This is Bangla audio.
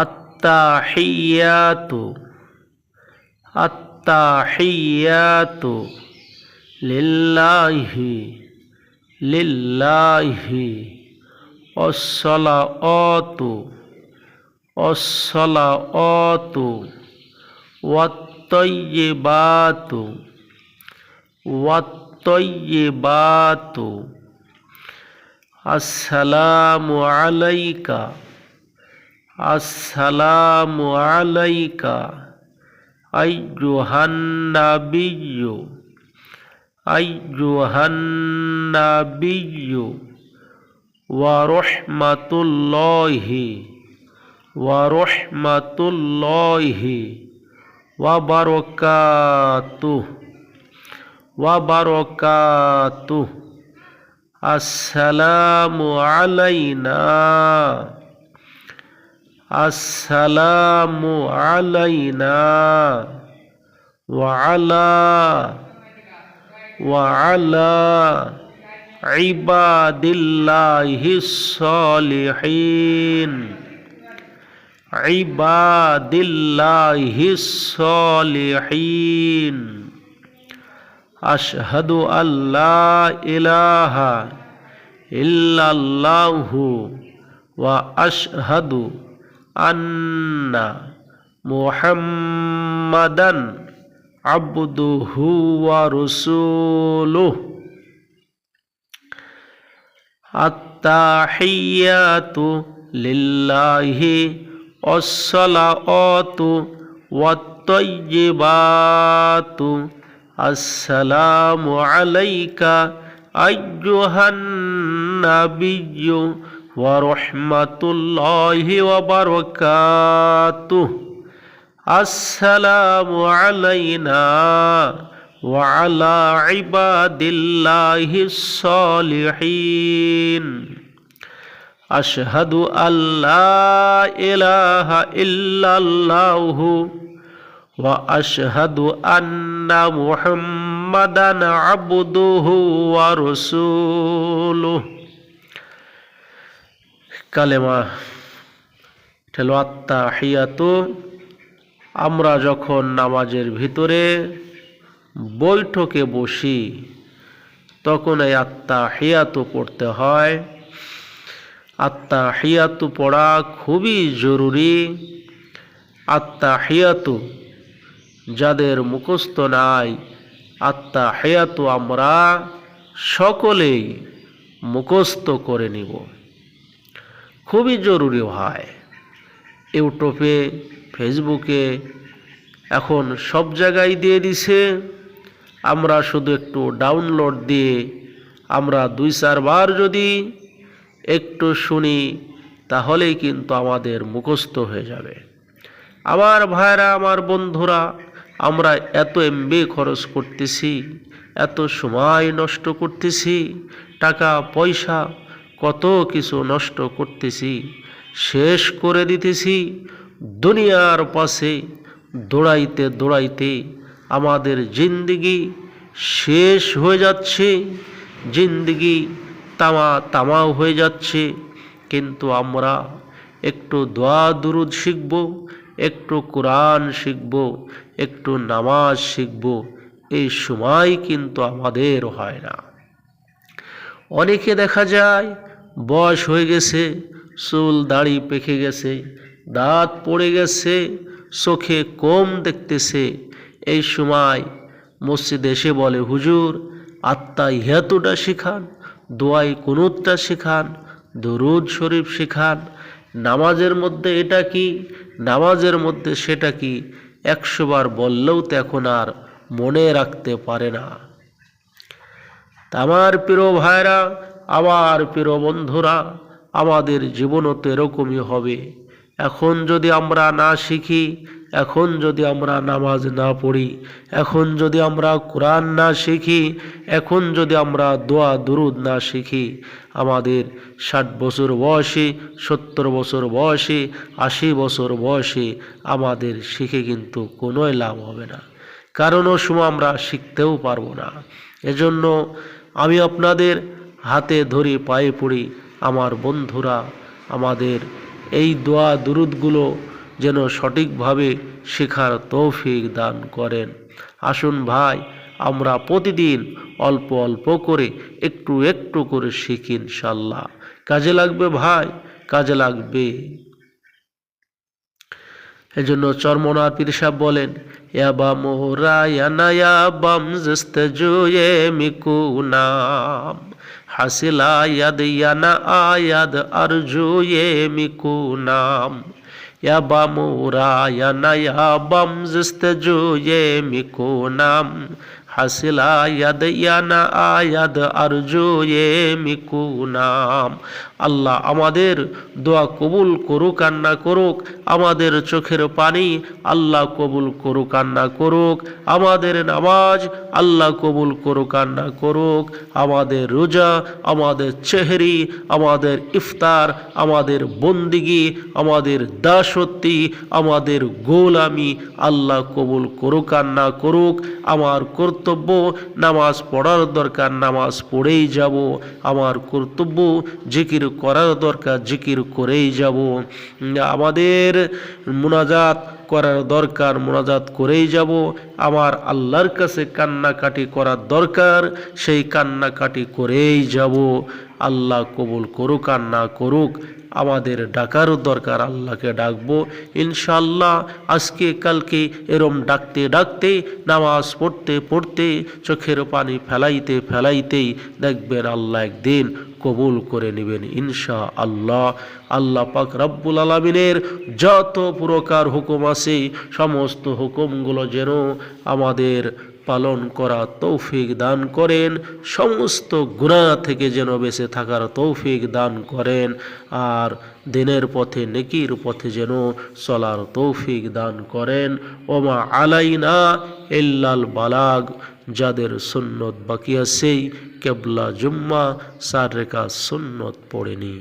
আত্তাহিয়াতু আত্তাহিয়াতু লিল্লাহি লিল্লাহি অসসালাতু অসসালাতু ওয়াত-তাইয়্যিবাতু ওয়াত-তাইয়্যিবাতু আসসালামু আলাইকা আসসালামু আলাইকা আইয়ুহান নাবিয়্যু আইয়ুহান নাবিয়্যু ওয়া রাহমাতুল্লাহি ওয়া রাহমাতুল্লাহি ওয়া বারাকাতুহু ওয়া বারাকাতুহু আসসালামু আলাইনা আসসালামু আলাইনা ওয়া আলা ইবাদিল্লাহিস সালিহিন ইবাদিল্লাহিস সালিহিন আশহাদু আল্লা ইলাহা ইল্লাল্লাহু ওয়া আশহাদু আন্না মুহাম্মাদান আবদুহু ওয়া রাসূলুহু আত্তাহিয়াতু লিল্লাহি ওয়াসসালাতু ওয়াত-তাইয়্যিবাতু আসসালামু আলাইকা আইয়ুহান নাবিয়্যু ওয়া রাহমাতুল্লাহি ওয়া বারাকাতুহু আসসালামু আলাইনা ওয়া আলা ইবাদিল্লাহিস সালিহিন আশহাদু আল্লা ইলাহা ইল্লাল্লাহু ওয়া আশহাদু আন্না মুহাম্মাদান আবদুহু ওয়া রাসূলুহু কালেমা হলো আত্তাহিয়াতু। আমরা যখন নামাজের ভিতরে বৈঠকে বসি তখন এই আত্তাহিয়াতু পড়তে হয়। আত্তাহিয়াতু পড়া খুবই জরুরি। আত্তাহিয়াতু যাদের মুখস্থ নাই, আত্তাহিয়াতু আমরা সকলেই মুখস্থ করে নিব, খুবই জরুরি ভাই। ইউটিউবে, ফেসবুকে এখন সব জায়গায় দিয়ে দিছে। আমরা শুধু একটু ডাউনলোড দিয়ে আমরা 2-4 বার যদি একটু শুনি তাহলেই কিন্তু আমাদের মুখস্থ হয়ে যাবে। আমার ভাইরা, আমার বন্ধুরা, আমরা এত এমবি খরচ করতেছি, এত সময় নষ্ট করতেছি, টাকা পয়সা কত কিছু নষ্ট করতেছি, শেষ করে দিতেছি। দুনিয়ার পাশে দৌড়াইতে দৌড়াইতে আমাদের জিন্দগি শেষ হয়ে যাচ্ছে, জিন্দগি তামা হয়ে যাচ্ছে। কিন্তু আমরা একটু দোয়া দুরুদ শিখব, একটু কোরআন শিখব, একটু নামাজ শিখব, এই সময় কিন্তু আমাদের হয় না। অনেকে দেখা যায় বয়স হয়ে গেছে, চুল দাড়ি পেকে গেছে, দাঁত পড়ে গেছে, চোখে কম দেখতেছে। এই সময় মসজিদে এসে বলে, হুজুর আত্তাহিয়াতুটা শিখান, দোয়াই কুনুতটা শিখান, দরুদ শরীফ শিখান। নামাজের মধ্যে এটা কি, নামাজের মধ্যে সেটা কি 100 বার বললেও তো এখন আর মনে রাখতে পারে না। আমার প্রিয় ভাইরা, আমার প্রিয় বন্ধুরা, আমাদের জীবনও তো এরকমই হবে। এখন যদি আমরা না শিখি, এখন যদি আমরা নামাজ না পড়ি, এখন যদি আমরা কোরআন না শিখি, এখন যদি আমরা দোয়া দুরুদ না শিখি, আমাদের 60 বছর বয়সে, 70 বছর বয়সে, 80 বছর বয়সে আমাদের শিখে কিন্তু কোনোই লাভ হবে না। কারণ ও সময় আমরা শিখতেও পারবো না। এজন্য আমি আপনাদের হাতে ধরে পায়ে পড়ি, আমার বন্ধুরা, আমাদের এই দোয়া দুরুদগুলো যেন সঠিকভাবে শেখার তৌফিক দান করেন। আসুন ভাই, আমরা প্রতিদিন অল্প অল্প করে একটু একটু করে শিখি, ইনশাল্লাহ কাজে লাগবে ভাই, কাজে লাগবে। এজন্য চরমনার পীর সাহেব বলেন, ইয়াবা মোহরা ইয়ানা ইয়াবাম জস্তজুয়ে মিকুনাম হাসিলা ইয়াদ ইয়ানা আয়াদ আরজুয়ে মিকুনাম ইয়াবা মোহরা ইয়ানা ইয়াবাম জস্তজুয়ে মিকুনাম হাসিলা ইয়াদ ইয়ানা আয়াদ আরজুয়ে মিকুনাম। আল্লাহ আমাদের দোয়া কবুল করুক আর না করুক, আমাদের চোখের পানি আল্লাহ কবুল করুক আর না করুক, আমাদের নামাজ আল্লাহ কবুল করুক আর না করুক, আমাদের রোজা, আমাদের চেহরি, আমাদের ইফতার, আমাদের বন্দিগি, আমাদের দাসত্বী, আমাদের গোলামি আল্লাহ কবুল করুক আর না করুক। আমার কর্তব্য নামাজ পড়ার দরকার, নামাজ পড়েই যাব। আমার কর্তব্য জিকির করার দরকার, জিকির করেই যাব। আমাদের মুনাজাত করার দরকার, মুনাজাত করেই যাব। আমার আল্লাহর কাছে কান্নাকাটি করার দরকার, সেই কান্নাকাটি করেই যাব। আল্লাহ কবুল করুক আর না করুক, আমাদের ডাকারও দরকার, আল্লাহকে ডাকবো ইনশাআল্লাহ। আজকে কালকে এরম ডাকতে ডাকতে, নামাজ পড়তে পড়তে, চোখের পানি ফেলাইতে ফেলাইতেই দেখবেন আল্লাহ একদিন কবুল করে নেবেন ইনশাআল্লাহ। আল্লাহ পাক রব্বুল আলামিনের যত প্রকার হুকুম আছে, সমস্ত হুকুমগুলো যেন আমাদের পালন করা তৌফিক দান করেন, সমস্ত গুনাহ থেকে যেন বেঁচে থাকার তৌফিক দান করেন, আর দিনের পথে নেকির পথে যেন চলার তৌফিক দান করেন। ওমা আলাইনা ইল্লাল বালাগ। যাদের সুন্নত বাকি আছে, কেবলা জুম্মা 4 রাকাত সুন্নত পড়েনি।